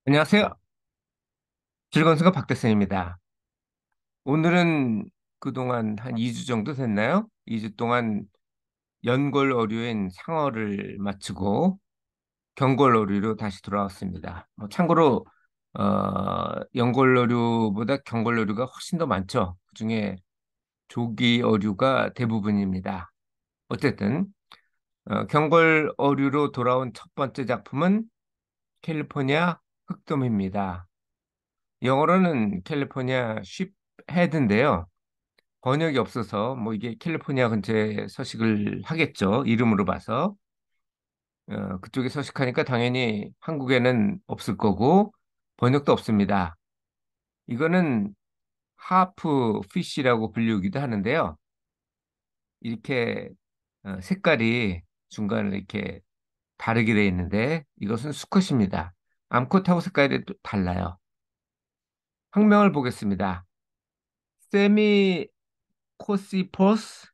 안녕하세요. 즐거운 수가 박대선입니다. 오늘은 그동안 한 2주 정도 됐나요? 2주 동안 연골 어류인 상어를 마치고 경골 어류로 다시 돌아왔습니다. 참고로 연골 어류보다 경골 어류가 훨씬 더 많죠. 그중에 조기 어류가 대부분입니다. 어쨌든 경골 어류로 돌아온 첫 번째 작품은 캘리포니아 흑돔입니다. 영어로는 캘리포니아 쉽헤드인데요. 번역이 없어서 뭐 이게 캘리포니아 근처에 서식을 하겠죠. 이름으로 봐서. 그쪽에 서식하니까 당연히 한국에는 없을 거고 번역도 없습니다. 이거는 하프 피쉬라고 불리기도 하는데요. 이렇게 색깔이 중간에 이렇게 다르게 되어 있는데 이것은 수컷입니다. 암컷하고 색깔이 또 달라요. 학명을 보겠습니다. 세미 코시퍼스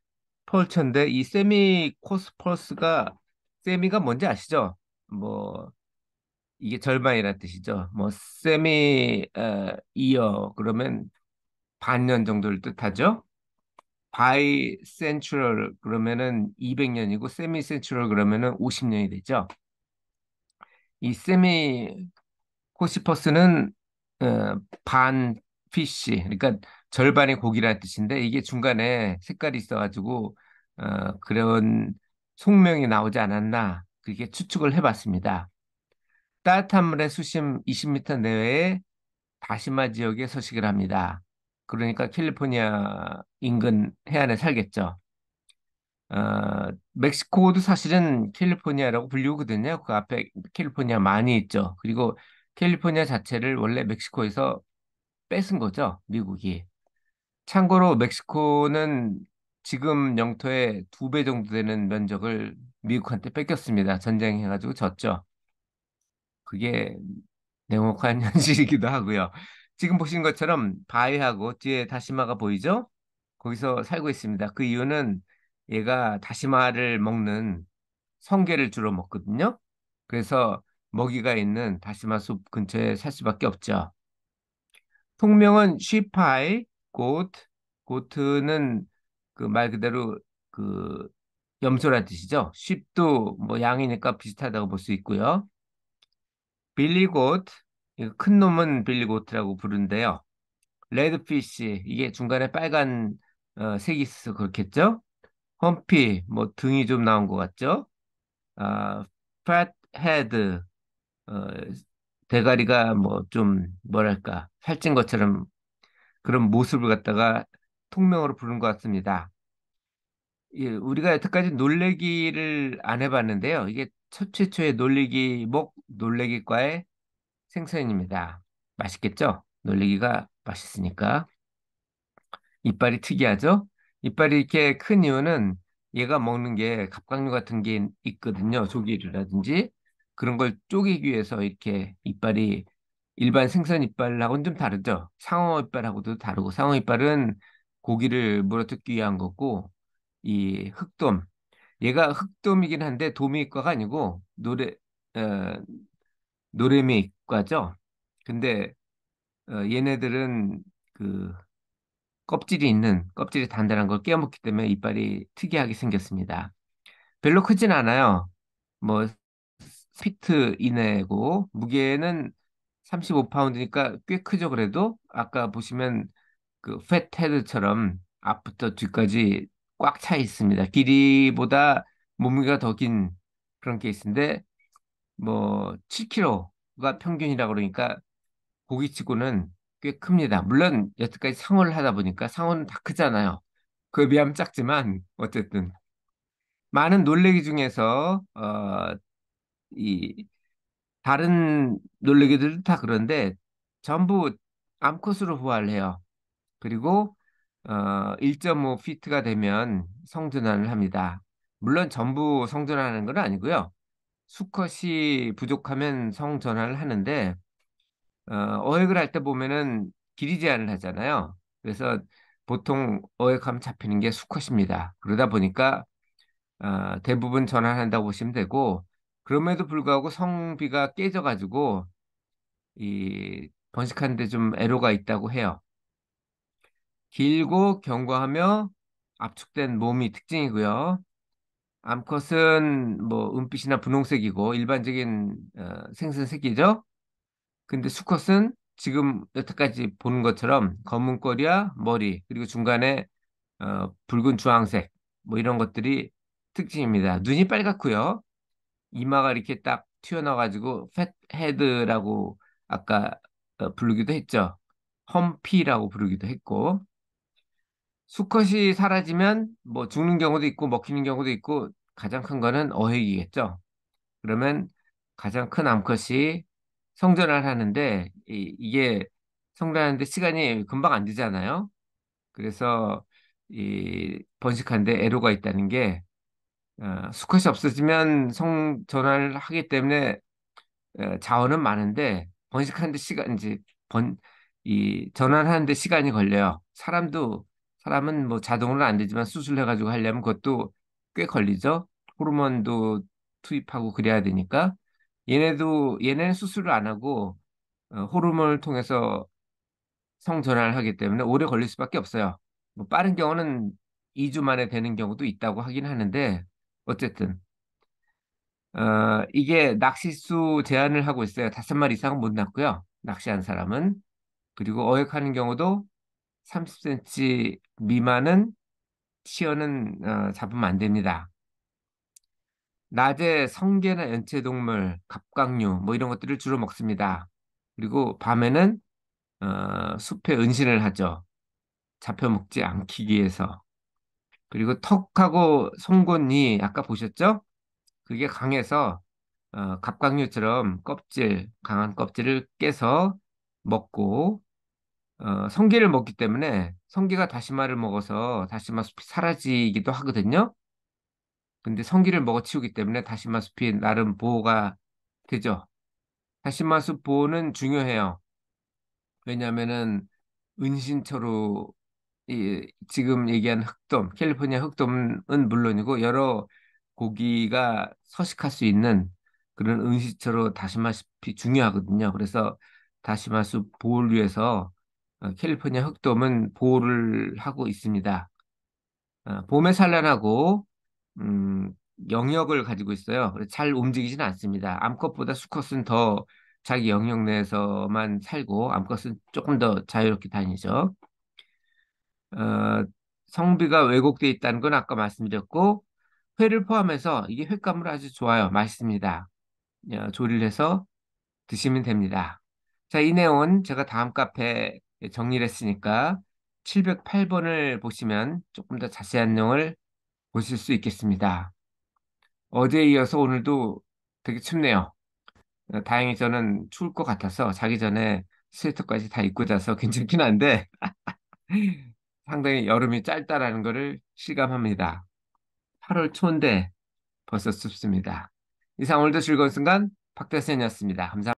펄처인데 이 세미 코스퍼스가 세미가 뭔지 아시죠? 뭐 이게 절반이라는 뜻이죠. 뭐 세미 이어 그러면 반년 정도를 뜻하죠. 바이 센츄럴 그러면은 200년이고 세미 센츄럴 그러면은 50년이 되죠. 이 세미 코시퍼스는 반 피쉬, 그러니까 절반의 고기라는 뜻인데 이게 중간에 색깔이 있어가지고 그런 속명이 나오지 않았나 그렇게 추측을 해봤습니다. 따뜻한 물의 수심 20m 내외의 다시마 지역에 서식을 합니다. 그러니까 캘리포니아 인근 해안에 살겠죠. 멕시코도 사실은 캘리포니아라고 불리우거든요. 그 앞에 캘리포니아 많이 있죠. 그리고 캘리포니아 자체를 원래 멕시코에서 뺏은 거죠, 미국이. 참고로 멕시코는 지금 영토의 2배 정도 되는 면적을 미국한테 뺏겼습니다. 전쟁해가지고 졌죠. 그게 냉혹한 현실이기도 하고요. 지금 보신 것처럼 바위하고 뒤에 다시마가 보이죠? 거기서 살고 있습니다. 그 이유는 얘가 다시마를 먹는 성게를 주로 먹거든요. 그래서 먹이가 있는 다시마 숲 근처에 살 수밖에 없죠. 통명은 쉬파이, 고트, 고트는 그 말 그대로 그 염소란 뜻이죠. 쉽도 뭐 양이니까 비슷하다고 볼 수 있고요. 빌리 고트, 이거 큰 놈은 빌리 고트라고 부르는데요. 레드피쉬, 이게 중간에 빨간 색이 있어서 그렇겠죠. 험피, 뭐 등이 좀 나온 것 같죠. 아, fat head, 어, 대가리가 뭐 좀 뭐랄까 살찐 것처럼 그런 모습을 갖다가 통명으로 부른 것 같습니다. 예, 우리가 여태까지 놀래기를 안 해봤는데요. 이게 첫 최초의 놀래기 목 놀래기과의 생선입니다. 맛있겠죠? 놀래기가 맛있으니까. 이빨이 특이하죠? 이빨이 이렇게 큰 이유는 얘가 먹는 게 갑각류 같은 게 있거든요. 조개류라든지 그런 걸 쪼개기 위해서 이렇게 이빨이 일반 생선 이빨하고는 좀 다르죠. 상어 이빨하고도 다르고 상어 이빨은 고기를 물어뜯기 위한 거고 이 흑돔 얘가 흑돔이긴 한데 도미과가 아니고 어, 노래미과죠. 근데 얘네들은 그 껍질이 단단한 걸 깨먹기 때문에 이빨이 특이하게 생겼습니다. 별로 크진 않아요. 뭐 피트 이내고 무게는 35파운드니까 꽤 크죠. 그래도 아까 보시면 그 팻헤드처럼 앞부터 뒤까지 꽉 차 있습니다. 길이보다 몸무게가 더 긴 그런 케이스인데 뭐 7kg가 평균이라 그러니까 고기치고는 꽤 큽니다. 물론 여태까지 상어를 하다 보니까 상어는 다 크잖아요. 그에 비하면 작지만 어쨌든 많은 놀래기 중에서 이 다른 놀래기들도 다 그런데 전부 암컷으로 부화를 해요. 그리고 1.5 피트가 되면 성전환을 합니다. 물론 전부 성전환하는 건 아니고요. 수컷이 부족하면 성전환을 하는데 어획을 할 때 보면은 길이 제한을 하잖아요. 그래서 보통 어획하면 잡히는 게 수컷입니다. 그러다 보니까 대부분 전환한다고 보시면 되고 그럼에도 불구하고 성비가 깨져가지고 이 번식하는데 좀 애로가 있다고 해요. 길고 견고하며 압축된 몸이 특징이고요. 암컷은 뭐 은빛이나 분홍색이고 일반적인 생선색이죠. 근데 수컷은 지금 여태까지 보는 것처럼 검은 꼬리와 머리 그리고 중간에 붉은 주황색 뭐 이런 것들이 특징입니다. 눈이 빨갛고요. 이마가 이렇게 딱 튀어나와가지고 팻 헤드라고 아까 부르기도 했죠. 험피라고 부르기도 했고 수컷이 사라지면 뭐 죽는 경우도 있고 먹히는 경우도 있고 가장 큰 거는 어획이겠죠. 그러면 가장 큰 암컷이 성전을 하는데 이게 성전하는데 시간이 금방 안 되잖아요. 그래서 이 번식하는데 애로가 있다는 게 수컷이 없어지면 성전환을 하기 때문에 자원은 많은데 번식하는데 시간 이제 번 이 전환하는데 시간이 걸려요. 사람은 뭐 자동으로는 안 되지만 수술해가지고 하려면 그것도 꽤 걸리죠. 호르몬도 투입하고 그래야 되니까 얘네는 수술을 안 하고 호르몬을 통해서 성전환을 하기 때문에 오래 걸릴 수밖에 없어요. 뭐 빠른 경우는 2주 만에 되는 경우도 있다고 하긴 하는데 어쨌든 이게 낚시수 제한을 하고 있어요. 5마리 이상은 못 낚고요. 낚시한 사람은. 그리고 어획하는 경우도 30cm 미만은 시어는 잡으면 안 됩니다. 낮에 성게나 연체동물, 갑각류 뭐 이런 것들을 주로 먹습니다. 그리고 밤에는 숲에 은신을 하죠. 잡혀먹지 않기 위해서. 그리고 턱하고 송곳니 아까 보셨죠? 그게 강해서 갑각류처럼 강한 껍질을 깨서 먹고 성게를 먹기 때문에 성게가 다시마를 먹어서 다시마 숲이 사라지기도 하거든요. 근데 성게를 먹어치우기 때문에 다시마 숲이 나름 보호가 되죠. 다시마 숲 보호는 중요해요. 왜냐하면은 은신처로 지금 얘기한 흑돔, 캘리포니아 흑돔은 물론이고 여러 고기가 서식할 수 있는 그런 은시처로 다시마숲이 중요하거든요. 그래서 다시마숲 보호를 위해서 캘리포니아 흑돔은 보호를 하고 있습니다. 봄에 산란하고 음, 영역을 가지고 있어요. 그래서 잘 움직이지는 않습니다. 암컷보다 수컷은 더 자기 영역 내에서만 살고 암컷은 조금 더 자유롭게 다니죠. 어, 성비가 왜곡돼 있다는 건 아까 말씀드렸고 회를 포함해서 이게 횟감으로 아주 좋아요. 맛있습니다. 조리를 해서 드시면 됩니다. 자, 이 내용은 제가 다음 카페에 정리를 했으니까 708번을 보시면 조금 더 자세한 내용을 보실 수 있겠습니다. 어제에 이어서 오늘도 되게 춥네요. 다행히 저는 추울 것 같아서 자기 전에 스웨터까지 다 입고 자서 괜찮긴 한데 상당히 여름이 짧다라는 것을 실감합니다. 8월 초인데 벌써 춥습니다. 이상 오늘도 즐거운 순간 박대선이었습니다. 감사합니다.